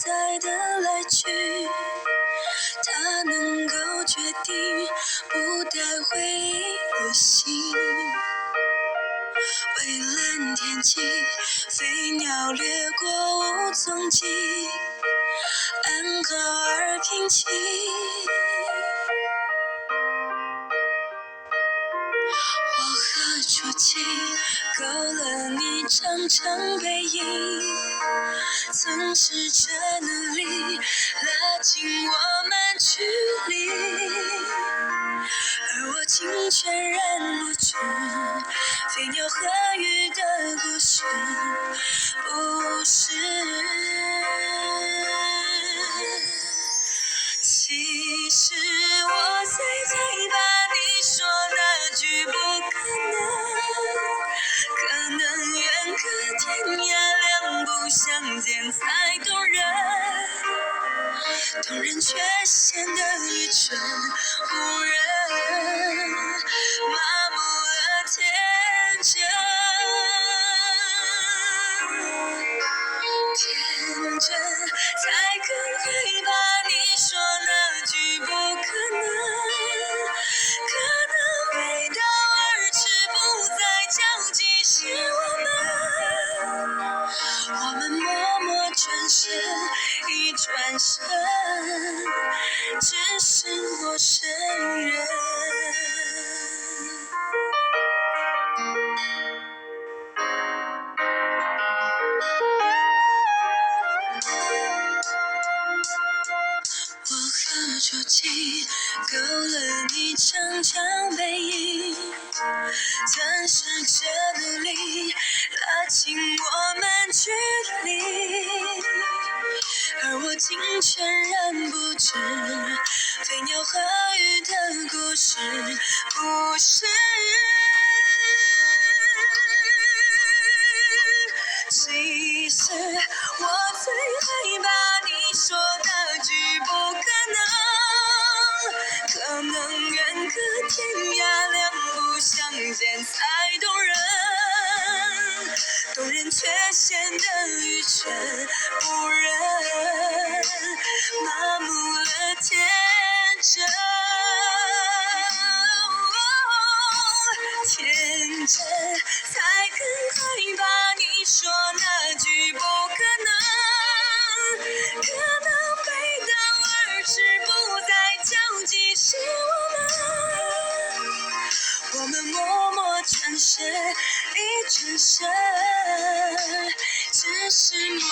在的来去，它能够决定不带回忆旅行。蔚蓝天际，飞鸟掠过无踪迹，安好而平静。我和触及勾勒你长长背影，曾试着努力拉近我们距离，而我竟全然不知飞鸟和鱼的故事，不是。其实我最怕你说那句不可能远隔天涯，两不相见才动人，动人却显得愚蠢无人，麻木了天真。天真才更害怕你说那句不可能，可能背道而驰不再交集是我们默默转身，一转身只是陌生人。我和触及勾勒你长长背影，曾试着努力拉近我们距离，而我竟全然不知飞鸟和鱼的故事，不是。其实我最害怕你说那句不可能远隔天涯，两不相见才动人，动人却显得愚蠢不忍，麻木了天真。天真才更害怕你说那句不可能背道而驰不再交集是我们默默转身，一转身只是陌